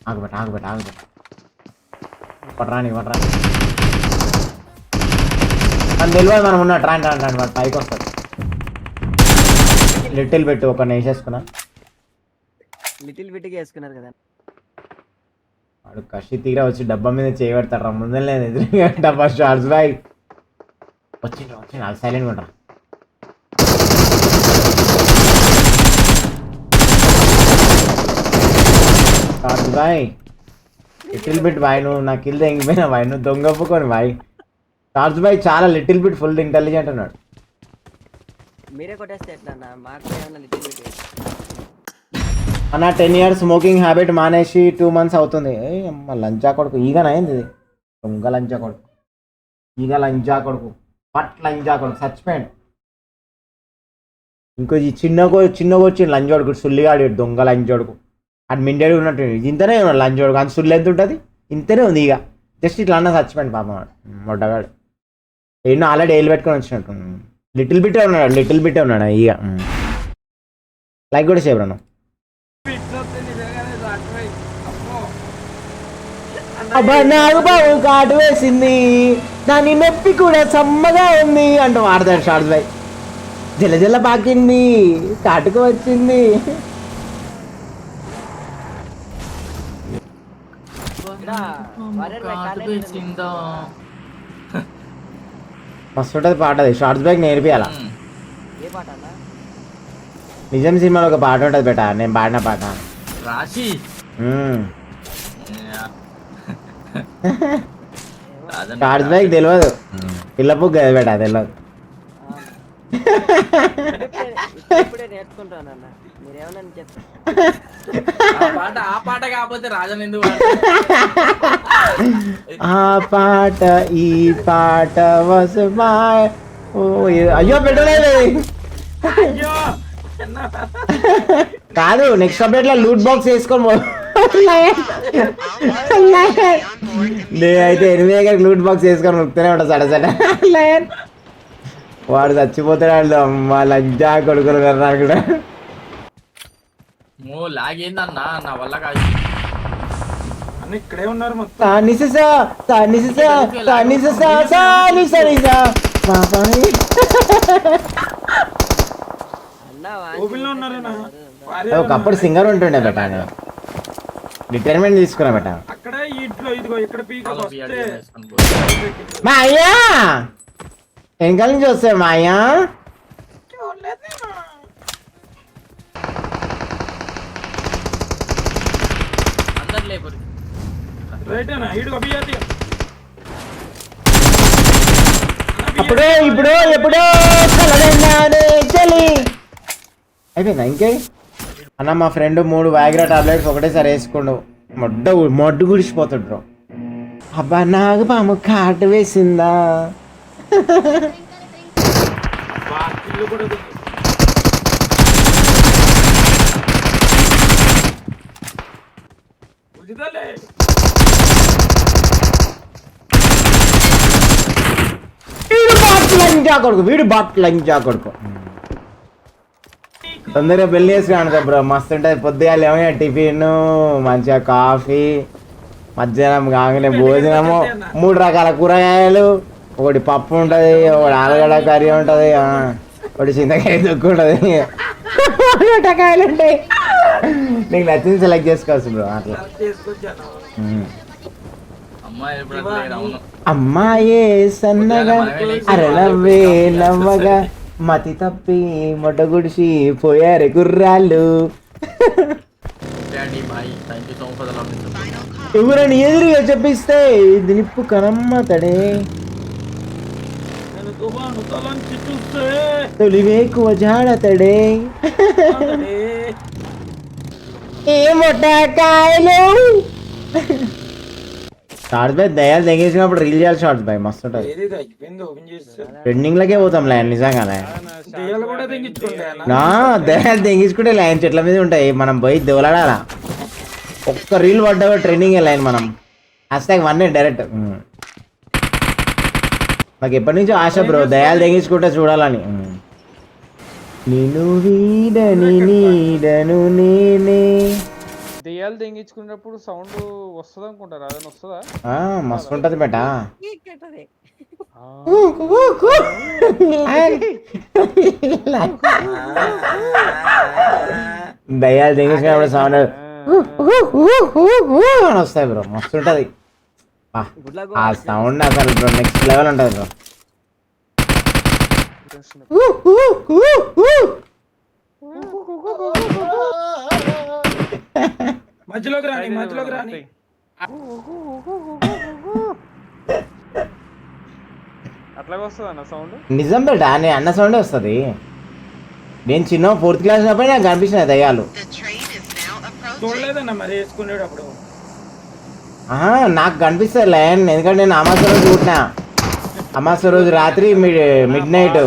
ఆగుబెట్ట పట్టరాని అని తెలియదు మనం ఉన్నట్టు రాండి వాడు పైకి వస్తాడు. లిటిల్ బిట్ ఒక వేసేసుకున్నా. లిటిల్ బిట్గా వేసుకున్నారు కదా వాడు కషి తీరా వచ్చి డబ్బా మీద చేయబెడతాడు రా ముందర ఎదురుగా డబ్బా షార్ట్స్ బాయ్ వచ్చిండ్రు అది సైలెంట్ ఉంటా. Shorts boy little bit boy నువ్వు నా కిల్ తెంగిపోయినా బాయ్ నువ్వు దొంగప్పుకొని బాయ్. షార్ట్స్ బాయ్ చాలా లిటిల్ బిట్ ఫుల్ ఇంటెలిజెంట్ ఉన్నాడు. మీరే కొట్టేస్తే ఎట్లా మాకు ఏమన్నా లిటిల్ బిట్ అన్న 10 years స్మోకింగ్ హ్యాబిట్ మానేసి 2 months అవుతుంది. అమ్మ లంచా కొడుకు ఈగనా ఏంది ఇది దొంగ లంచా కొడుకు పట్ లంచా కొడుకు చచ్చిపోయాడు. ఇంకో ఈ చిన్నగా వచ్చింది లంచోడుకు సుల్లిగాడు దొంగ లంచోడుకు అటు మిండేడు ఉన్నట్టు ఇంతనే ఉన్నాడు లంచోడుకు అంత సుల్లి ఎంత ఉంటుంది ఇంతనే ఉంది ఇక జస్ట్ ఇట్లా అన్న చచ్చిపోయాడు పాపం మొట్టగాడు. ఎన్నో ఆల్రెడీ ఏళ్ళు పెట్టుకొని వచ్చినట్టు లిటిల్ బిట్టే ఉన్నాడు ఇక లైక్ కూడా చేయబడను. అబ్బా నాకు బాబు కాటు వేసింది దాని నొప్పి కూడా సమ్మగా ఉంది అంటూ వాడతాడు షార్ట్స్ బాయ్. జల పాకింది కాటుకు వచ్చింది. మస్తు ఉంటుంది పాట అది షార్ట్స్ బాయ్ నేర్పియాల. నిజం సినిమాలో ఒక పాట ఉంటుంది బేట నేను పాడిన పాట రాశి షార్ట్స్ బాయ్ తెలియదు పిల్లపు కదా బేట తెలియదు. నేర్చుకుంటానన్న మీరేమన్నా చెప్తారు ఆ పాట కాకపోతే రాజన్ ఎందుకు ఆ పాట ఈ పాట అయ్యో పెట్టలేదు కాదు నెక్స్ట్ అప్డేట్ లో లూట్ బాక్స్ వేసుకొని నేనైతే 8 లూట్ బాక్స్ వేసుకొని ముక్తూనే ఉంటా సడ వాడు చచ్చిపోతాడు అమ్మ లంచా కొడుకులు కదా కూడా లాగేందన్నా నా వల్ల కాదు అన్న ఇక్కడే ఉన్నారు మొత్తం ఒకప్పుడు సింగర్ ఉంటుండే బెట రిటైర్మెంట్ తీసుకున్నా బెట అక్కడ ఇట్లో ఇదిగో ఇక్కడ పీక మా అయ్యా వెనకాల నుంచి వస్తాయి మా అయ్యా అప్పుడే ఇప్పుడు ఎప్పుడో చలి అయిపోయిందా ఇంకే అన్న మా ఫ్రెండ్ 3 వ్యాగ్రా టాబ్లెట్స్ ఒకటేసారి వేసుకోండు మొడ్డు గుడిసిపోతాడు బ్రో. అబ్బా నాకు పాము కాటు వేసిందా వీడు బాట్ లంచా కొడుకు తొందరగా పెళ్లి చేసుకున్నాను బ్రో మస్తు ఉంటుంది. పొద్దుగాల ఏమో టిఫిన్ మంచిగా కాఫీ మధ్యాహ్నం కాగానే భోజనము 3 రకాల కూరగాయలు ఒకటి పప్పు ఉంటుంది ఒకటి ఆలుగడ్డ కర్రీ ఉంటుంది ఒకటి చింతకాయ తొక్కు ఉంటుంది టకాయలు ఉంటాయి. నీకు నచ్చింది సెలెక్ట్ చేసుకోవచ్చు బ్రో అట్లా. అమ్మాయే సన్నగా అరనవ్వే నవ్వగా మతి తప్పి మొట్ట గుడిసి పోయారు గుర్రాళ్ళు. ఎవరని ఎదురుగా చెప్పిస్తే దినిప్పు కనమ్మతడే తొలివేకువ జాడతడే ఏ మొట్టకాయలు. షార్ట్స్ బాయ్ దయాలు తెగేసినప్పుడు రీల్ చేయాలి. షార్ట్స్ బాయ్ మస్తు ఉంటుంది. ట్రెండింగ్ లకే పోతాం లైన్ నిజంగానే నా దయాలు తెగించుకుంటే లైన్ చెట్ల మీద ఉంటాయి మనం పోయి దోలాడాలా. ఒక్క రీల్ పడ్డా ట్రెండింగ్ లైన్ మనం #1 డైరెక్ట్. నాకు ఎప్పటి నుంచో ఆశ బ్రో దయాలు తెగించుకుంటే చూడాలని. నేను వీడని నీడను నేనే దెయ్యాలు దెంగించుకున్నప్పుడు సౌండ్ వస్తుంది అనుకుంటారు, అదని వస్తుందా? మస్తు ఉంటది బేట. కట్టది. దయ్యాలు దింగేసినప్పుడు సౌండ్ అని వస్తాయి బ్రో, మస్తు ఉంటది. ఆ సౌండ్ అసలు బ్రో నెక్స్ట్ లెవెల్ ఉంటది బ్రో. మధ్యలోకి రాని అట్లాగే వస్తుంది అన్న సౌండ్. నిజం బేట, నేను అన్న సౌండే వస్తుంది. నేను చిన్న 4th క్లాస్ ఉన్నప్పుడు నాకు కనిపించినాయి దయ్యాలు. చూడలేదన్న మరి వేసుకునేటప్పుడు. నాకు కనిపిస్తుంది లైన్, ఎందుకంటే నేను అమాస రోజు పుట్టినా. అమాస రోజు రాత్రి మిడ్ నైట్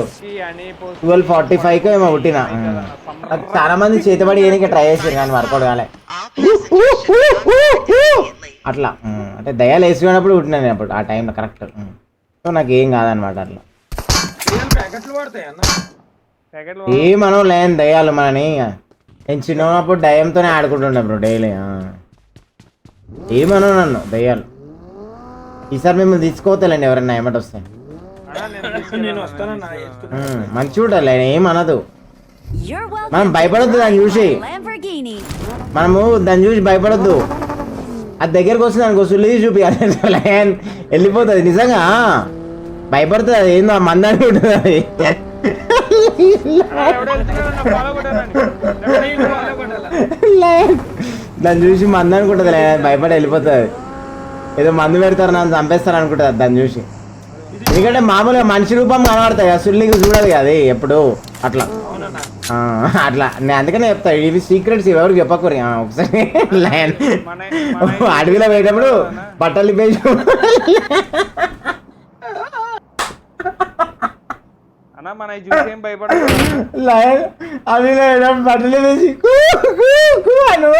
12:45 ఏమో పుట్టిన. చాలా మంది చేతిబడి ఏనికి ట్రై చేసారు కానీ వర్కౌట్ కాలే. అట్లా అంటే దయ్యాలు వేసుకున్నప్పుడు పుట్టినా నేను అప్పుడు ఆ టైంలో కరెక్ట్. సో నాకు ఏం కాదనమాట. అట్లా ఏమనో లేని దయ్యాలు మనని. నేను చిన్నప్పుడు దయ్యంతోనే ఆడుకుంటుండే బ్రో డైలీ. ఏమనో నన్ను దయ్యాలు. ఈసారి మిమ్మల్ని తీసుకోవతలేండి ఎవరన్నా ఏమంట వస్తాయి. మంచి చూడాలి, ఏమనదు. మనం భయపడొద్దు దాన్ని చూసి. మనము దాన్ని చూసి భయపడొద్దు. అది దగ్గరకు వస్తుంది అనుకో, సుల్లి చూపించాలి, వెళ్ళిపోతుంది. నిజంగా భయపడుతుంది. అది ఏందో మందానికి ఉంటుంది అది. దాన్ని చూసి మందు అనుకుంటుంది, భయపడి వెళ్ళిపోతుంది. ఏదో మందు పెడతారు, నన్ను చంపేస్తారు అనుకుంటుంది దాన్ని చూసి. ఎందుకంటే మామూలుగా మనిషి రూపం కనబడతాయి కదా, సుల్లికి చూడదు కదా ఎప్పుడు. అట్లా అట్లా నేను అందుకనే చెప్తా, ఇవి సీక్రెట్స్ ఎవరికి చెప్పకూరి. ఒకసారి లైన్ అడవిలో పోయేటప్పుడు బట్టలు పేసి అడవిలో బట్టలు వేసి అను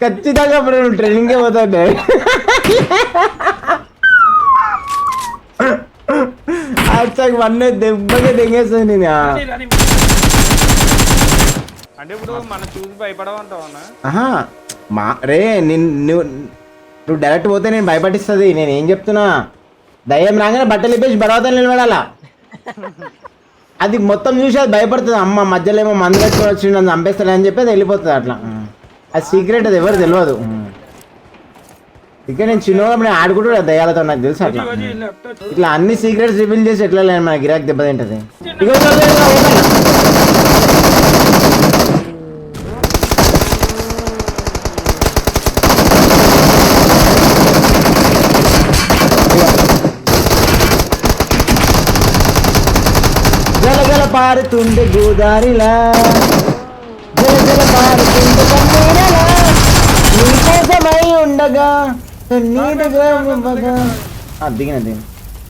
ఖచ్చితంగా ఇప్పుడు నువ్వు ట్రైనింగ్కే పోతాడు. వన్నే దెబ్బగా తెగేస్తుంది నేను. అంటే ఇప్పుడు మనం చూసి భయపడమంటావా? రే నువ్వు డైరెక్ట్ పోతే నేను భయపడిస్తుంది. నేను ఏం చెప్తున్నా, దయ్యం రాగానే బట్టలు ఇప్పేసి బడవతలు నిలబడాలా. అది మొత్తం చూసి అది భయపడుతుంది. అమ్మ మధ్యలో ఏమో మందు వచ్చి నన్ను చంపేస్తాడు అని చెప్పి అది వెళ్ళిపోతుంది. అట్లా అది సీక్రెట్, అది ఎవరు తెలియదు. ఇక నేను చిన్నప్పుడు నేను ఆడుకుంటూ దయ్యాలతో, నాకు తెలుసు. అట్లా ఇట్లా అన్ని సీక్రెట్స్ రివీల్ చేసి ఎట్లా లేని మన గిరాక్ దెబ్బతింటది. జలగల పారుతుండే గోదారిలా, జలగల పారుతుండే కన్నీరలా, నీకోసమై ఉండగా నీడగా దిగిన